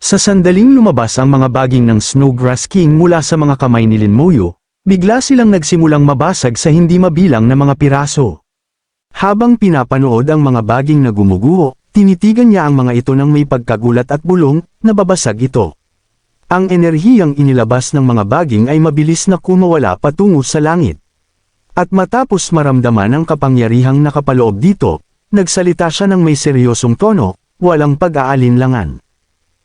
Sa sandaling lumabas ang mga baging ng Snowgrass King mula sa mga kamay ni Lin Moyo, bigla silang nagsimulang mabasag sa hindi mabilang na mga piraso. Habang pinapanood ang mga baging na gumuguho, tinitigan niya ang mga ito ng may pagkagulat at bulong, na babasag ito. Ang enerhiyang inilabas ng mga baging ay mabilis na kumawala patungo sa langit. At matapos maramdaman ang kapangyarihang nakapaloob dito, nagsalita siya ng may seryosong tono, walang pag-aalinlangan.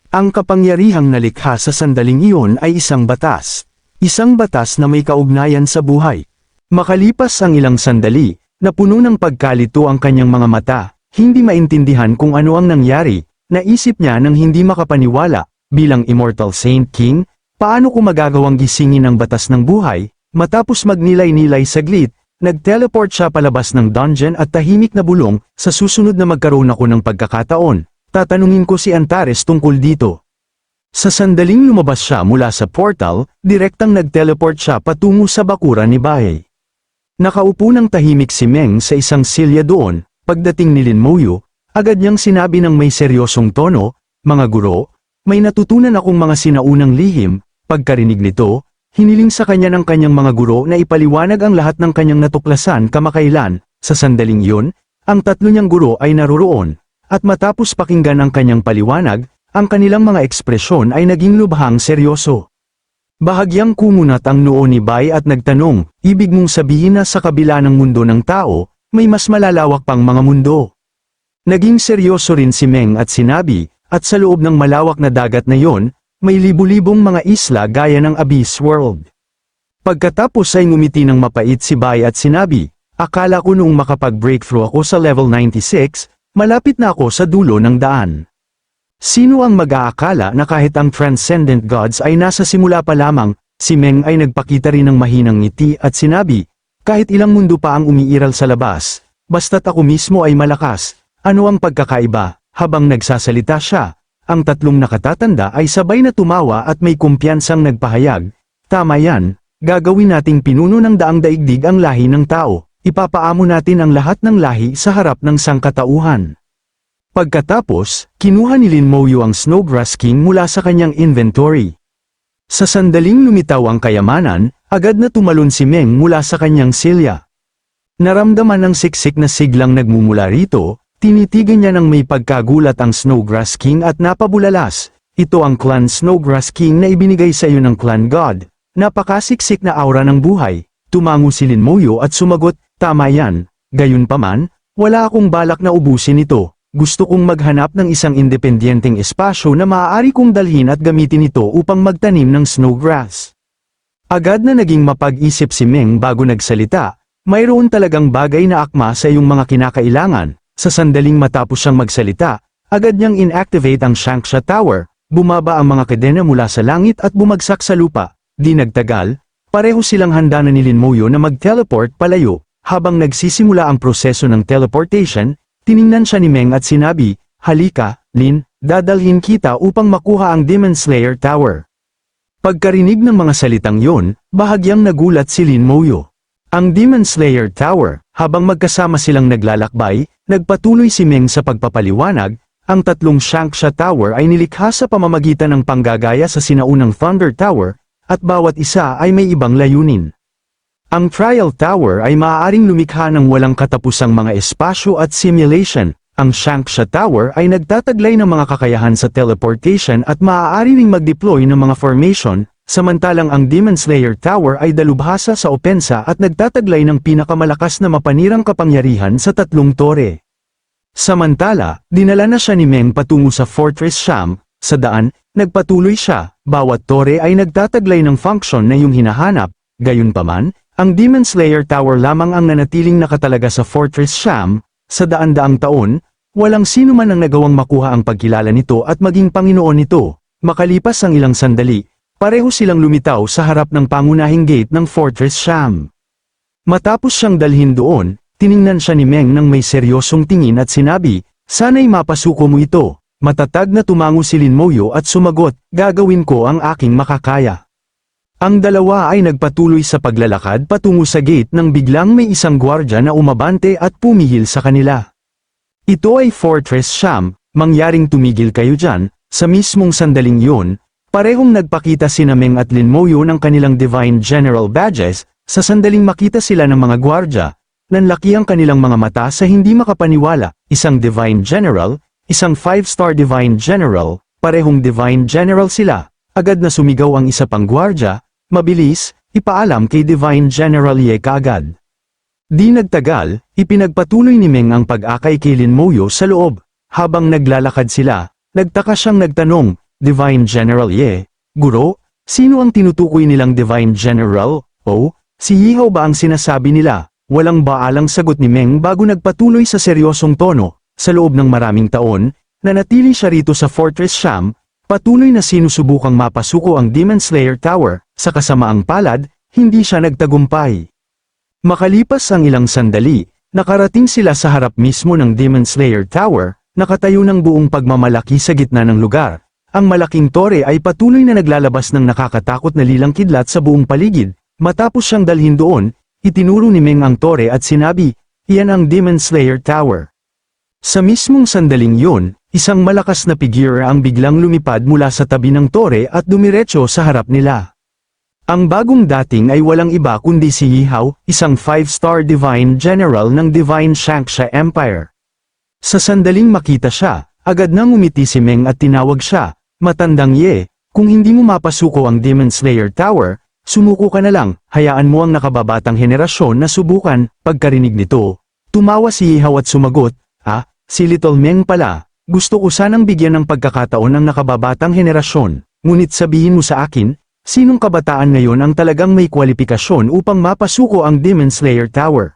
Ang kapangyarihang nalikha sa sandaling iyon ay isang batas. Isang batas na may kaugnayan sa buhay. Makalipas ang ilang sandali, napuno ng pagkalito ang kanyang mga mata, hindi maintindihan kung ano ang nangyari, naisip niya nang hindi makapaniwala, bilang Immortal Saint King, paano ko magagawang gisingin ang batas ng buhay, matapos magnilay-nilay saglit, nag-teleport siya palabas ng dungeon at tahimik na bulong, sa susunod na magkaroon ako ng pagkakataon. Tatanungin ko si Antares tungkol dito. Sa sandaling lumabas siya mula sa portal, direktang nag-teleport siya patungo sa bakuran ni Bai. Nakaupo ng tahimik si Meng sa isang silya doon, pagdating ni Lin Moyo, agad niyang sinabi ng may seryosong tono, "Mga guro, may natutunan akong mga sinaunang lihim." Pagkarinig nito, hiniling sa kanya ng kanyang mga guro na ipaliwanag ang lahat ng kanyang natuklasan kamakailan. Sa sandaling iyon, ang tatlo niyang guro ay naroroon. At matapos pakinggan ang kanyang paliwanag, ang kanilang mga ekspresyon ay naging lubhang seryoso. Bahagyang kumunat ang noo ni Bai at nagtanong, "Ibig mong sabihin na sa kabila ng mundo ng tao, may mas malalawak pang mga mundo?" Naging seryoso rin si Meng at sinabi, "At sa loob ng malawak na dagat na yon, may libu-libong mga isla gaya ng Abyss World." Pagkatapos ay ngumiti ng mapait si Bai at sinabi, "Akala ko noong makapag-breakthrough ako sa level 96, malapit na ako sa dulo ng daan. Sino ang mag-aakala na kahit ang transcendent gods ay nasa simula pa lamang?" Si Meng ay nagpakita rin ng mahinang ngiti at sinabi, "Kahit ilang mundo pa ang umiiral sa labas, basta't ako mismo ay malakas, ano ang pagkakaiba?" Habang nagsasalita siya, ang tatlong nakatatanda ay sabay na tumawa at may kumpiyansang nagpahayag, "Tama yan, gagawin nating pinuno ng daang daigdig ang lahi ng tao. Ipapaamo natin ang lahat ng lahi sa harap ng sangkatauhan." Pagkatapos, kinuha ni Lin Moyo ang Snowgrass King mula sa kanyang inventory. Sa sandaling lumitaw ang kayamanan, agad na tumalon si Meng mula sa kanyang silya. Naramdaman ng siksik na siglang nagmumula rito, tinitigan niya ng may pagkagulat ang Snowgrass King at napabulalas, "Ito ang clan Snowgrass King na ibinigay sa iyo ng clan god. Napakasiksik na aura ng buhay." Tumango si Lin Moyo at sumagot, "Tama yan, gayunpaman, wala akong balak na ubusin ito. Gusto kong maghanap ng isang independenteng espasyo na maaari kong dalhin at gamitin ito upang magtanim ng snowgrass." Agad na naging mapag-isip si Meng bago nagsalita, "Mayroon talagang bagay na akma sa iyong mga kinakailangan." Sa sandaling matapos siyang magsalita, agad niyang inactivate ang Shanxia Tower, bumaba ang mga kadena mula sa langit at bumagsak sa lupa. Di nagtagal, pareho silang handa na ni Lin Moyo na mag-teleport palayo. Habang nagsisimula ang proseso ng teleportation, tiningnan siya ni Meng at sinabi, "Halika, Lin, dadalhin kita upang makuha ang Demon Slayer Tower." Pagkarinig ng mga salitang yon, bahagyang nagulat si Lin Moyo. Ang Demon Slayer Tower, habang magkasama silang naglalakbay, nagpatuloy si Meng sa pagpapaliwanag, ang tatlong Shanxia Tower ay nilikha sa pamamagitan ng panggagaya sa sinaunang Thunder Tower, at bawat isa ay may ibang layunin. Ang Trial Tower ay maaaring lumikha ng walang katapusang mga espasyo at simulation. Ang Shanxia Tower ay nagtataglay ng mga kakayahan sa teleportation at maaari ring mag-deploy ng mga formation, samantalang ang Demon Slayer Tower ay dalubhasa sa opensa at nagtataglay ng pinakamalakas na mapanirang kapangyarihan sa tatlong tore. Samantala, dinala na siya ni Meng patungo sa Fortress Sham. Sa daan, nagpatuloy siya, bawat tore ay nagtataglay ng function na iyong hinahanap. Gayunpaman, ang Demon Slayer Tower lamang ang nanatiling nakatalaga sa Fortress Sham. Sa daan-daang taon, walang sino man ang nagawang makuha ang pagkilala nito at maging Panginoon nito. Makalipas ang ilang sandali, pareho silang lumitaw sa harap ng pangunahing gate ng Fortress Sham. Matapos siyang dalhin doon, tiningnan siya ni Meng ng may seryosong tingin at sinabi, "Sana'y mapasuko mo ito." Matatag na tumango si Lin Moyo at sumagot, "Gagawin ko ang aking makakaya." Ang dalawa ay nagpatuloy sa paglalakad patungo sa gate nang biglang may isang gwardya na umabante at pumihil sa kanila. "Ito ay Fortress Sham, mangyaring tumigil kayo dyan," Sa mismong sandaling yun, parehong nagpakita sina Meng at Lin Moyo ng kanilang Divine General Badges, sa sandaling makita sila ng mga gwardya, nanlaki ang kanilang mga mata sa hindi makapaniwala, isang Divine General, isang 5-star Divine General, parehong Divine General sila, agad na sumigaw ang isa pang gwardya, mabilis, ipaalam kay Divine General Ye kaagad. Di nagtagal, ipinagpatuloy ni Meng ang pag-akay kay Lin Moyo sa loob, habang naglalakad sila. Nagtaka siyang nagtanong, Divine General Ye, Guro, sino ang tinutukoy nilang Divine General? O, si Yihaw ba ang sinasabi nila? Walang baalang sagot ni Meng bago nagpatuloy sa seryosong tono. Sa loob ng maraming taon, nanatili siya rito sa Fortress Sham, patuloy na sinusubukang mapasuko ang Demon Slayer Tower, sa kasamaang palad, hindi siya nagtagumpay. Makalipas ang ilang sandali, nakarating sila sa harap mismo ng Demon Slayer Tower, nakatayo ng buong pagmamalaki sa gitna ng lugar. Ang malaking tore ay patuloy na naglalabas ng nakakatakot na lilang kidlat sa buong paligid. Matapos siyang dalhin doon, itinuro ni Meng ang tore at sinabi, iyan ang Demon Slayer Tower. Sa mismong sandaling yun, isang malakas na figure ang biglang lumipad mula sa tabi ng tore at dumiretso sa harap nila. Ang bagong dating ay walang iba kundi si Yihaw, isang 5-star Divine General ng Divine Shanxia Empire. Sa sandaling makita siya, agad nang umiti si Meng at tinawag siya, Matandang Ye, kung hindi mo mapasuko ang Demon Slayer Tower, sumuko ka na lang, hayaan mo ang nakababatang henerasyon na subukan. Pagkarinig nito, tumawa si Yihaw at sumagot, si Little Meng pala, gusto ko sanang bigyan ng pagkakataon ang nakababatang henerasyon, ngunit sabihin mo sa akin, sinong kabataan ngayon ang talagang may kwalifikasyon upang mapasuko ang Demon Slayer Tower?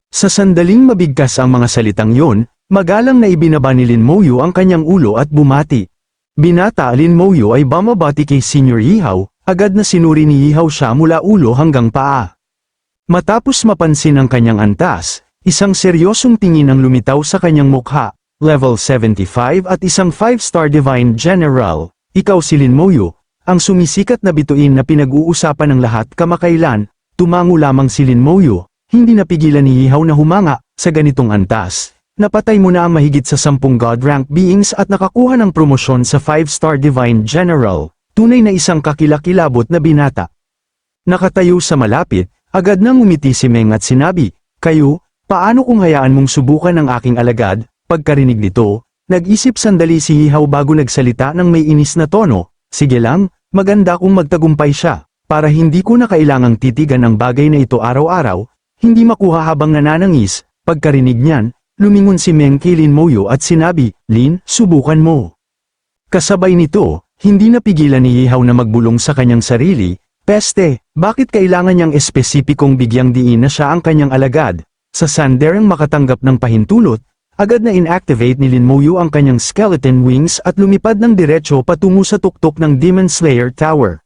Sa sandaling mabigkas ang mga salitang yon, magalang na ibinaba ni Lin Moyo ang kanyang ulo at bumati. Binata Lin Moyo ay bumabati kay Senior Yihaw, agad na sinuri ni Yihaw siya mula ulo hanggang paa. Matapos mapansin ang kanyang antas, isang seryosong tingin ang lumitaw sa kanyang mukha, level 75 at isang 5-star Divine General. Ikaw si Lin Moyo, ang sumisikat na bituin na pinag-uusapan ng lahat kamakailan. Tumango lamang si Lin Moyo, hindi napigilan ni Yihaw na humanga. Sa ganitong antas, napatay mo na ang mahigit sa 10 God rank beings at nakakuha ng promosyon sa 5-star Divine General, tunay na isang kakilakilabot na binata. Nakatayo sa malapit, agad nang umiti si Meng at sinabi, kayo, paano kung hayaan mong subukan ang aking alagad? Pagkarinig nito, nag-isip sandali si Yihaw bago nagsalita ng may inis na tono, sige lang, maganda kung magtagumpay siya, para hindi ko na kailangang titigan ang bagay na ito araw-araw, hindi makuha habang nananangis. Pagkarinig niyan, lumingon si Meng kay Lin Moyo at sinabi, Lin, subukan mo. Kasabay nito, hindi napigilan ni Yihaw na magbulong sa kanyang sarili, peste, bakit kailangan niyang espesipikong bigyang diin na siya ang kanyang alagad? Sa sanderang makatanggap ng pahintulot, agad na inactivate ni Lin Moyo ang kanyang skeleton wings at lumipad ng diretso patungo sa tuktok ng Demon Slayer Tower.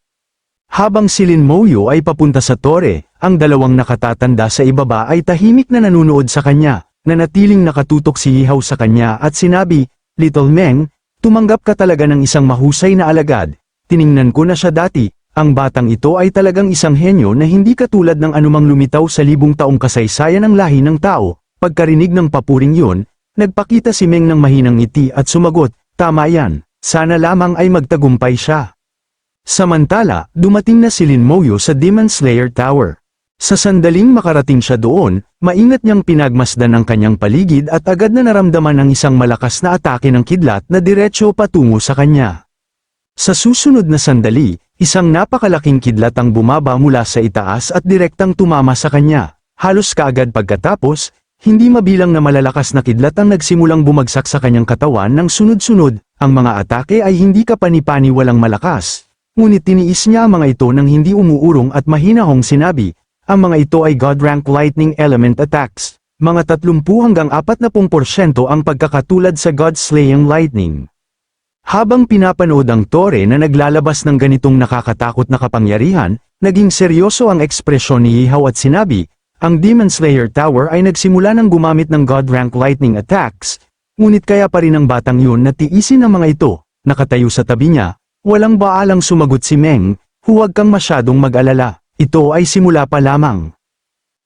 Habang si Lin Moyo ay papunta sa tore, ang dalawang nakatatanda sa ibaba ay tahimik na nanunood sa kanya, nanatiling nakatutok si Yihaw sa kanya at sinabi, Little Meng, tumanggap ka talaga ng isang mahusay na alagad, tiningnan ko na siya dati, ang batang ito ay talagang isang henyo na hindi katulad ng anumang lumitaw sa libong taong kasaysayan ng lahi ng tao. Pagkarinig ng papuring yun, nagpakita si Meng ng mahinang ngiti at sumagot, tama yan, sana lamang ay magtagumpay siya. Samantala, dumating na si Lin Moyo sa Demon Slayer Tower. Sa sandaling makarating siya doon, maingat niyang pinagmasdan ang kanyang paligid at agad na naramdaman ang isang malakas na atake ng kidlat na diretsyo patungo sa kanya. Sa susunod na sandali, isang napakalaking kidlat ang bumaba mula sa itaas at direktang tumama sa kanya. Halos kaagad pagkatapos, hindi mabilang na malalakas na kidlat ang nagsimulang bumagsak sa kanyang katawan ng sunod-sunod. Ang mga atake ay hindi kapani-pani walang malakas. Ngunit tiniis niya ang mga ito nang hindi umuurong at mahinahong sinabi, ang mga ito ay God rank lightning element attacks. Mga 30 hanggang 40% ang pagkakatulad sa God slaying lightning. Habang pinapanood ang tore na naglalabas ng ganitong nakakatakot na kapangyarihan, naging seryoso ang ekspresyon ni Yihaw at sinabi, ang Demon Slayer Tower ay nagsimula ng gumamit ng God rank lightning attacks, ngunit kaya pa rin ang batang yun na tiisin ang mga ito. Nakatayo sa tabi niya, walang baalang sumagot si Meng, huwag kang masyadong mag-alala, ito ay simula pa lamang.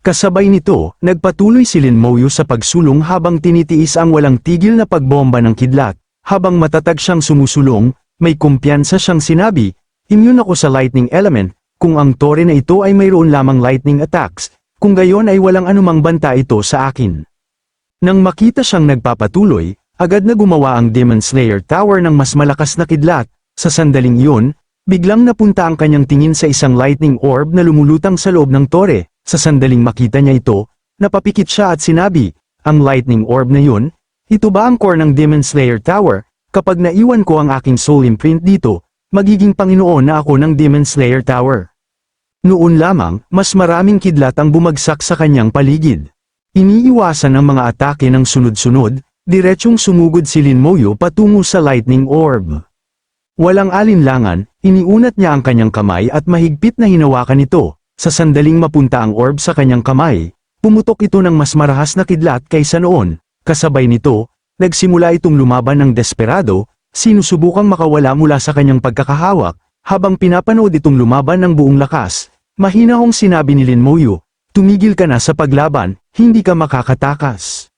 Kasabay nito, nagpatuloy si Lin Moyo sa pagsulong habang tinitiis ang walang tigil na pagbomba ng kidlat. Habang matatag siyang sumusulong, may kumpiyansa siyang sinabi, "Immune ako sa lightning element, kung ang tore na ito ay mayroon lamang lightning attacks, kung gayon ay walang anumang banta ito sa akin." Nang makita siyang nagpapatuloy, agad na gumawa ang Demon Slayer Tower ng mas malakas na kidlat. Sa sandaling iyon, biglang napunta ang kanyang tingin sa isang lightning orb na lumulutang sa loob ng tore. Sa sandaling makita niya ito, napapikit siya at sinabi, "Ang lightning orb na yun? Ito ba ang core ng Demon Slayer Tower? Kapag naiwan ko ang aking soul imprint dito, magiging Panginoon na ako ng Demon Slayer Tower." Noon lamang, mas maraming kidlat ang bumagsak sa kanyang paligid. Iniiwasan ang mga atake ng sunod-sunod, diretsyong sumugod si Lin Moyo patungo sa lightning orb. Walang alinlangan, iniunat niya ang kanyang kamay at mahigpit na hinawakan ito. Sa sandaling mapunta ang orb sa kanyang kamay, pumutok ito ng mas marahas na kidlat kaysa noon. Kasabay nito, nagsimula itong lumaban ng desperado, sinusubukang makawala mula sa kanyang pagkakahawak. Habang pinapanood itong lumaban ng buong lakas, mahinahong sinabi ni Lin Moyo, "Tumigil ka na sa paglaban, hindi ka makakatakas."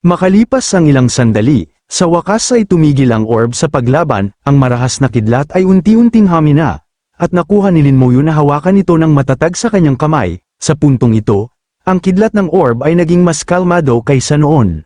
Makalipas ang ilang sandali, sa wakas ay tumigil ang orb sa paglaban, ang marahas na kidlat ay unti-unting hamina, at nakuha ni Lin Moyo na hawakan ito ng matatag sa kanyang kamay. Sa puntong ito, ang kidlat ng orb ay naging mas kalmado kaysa noon.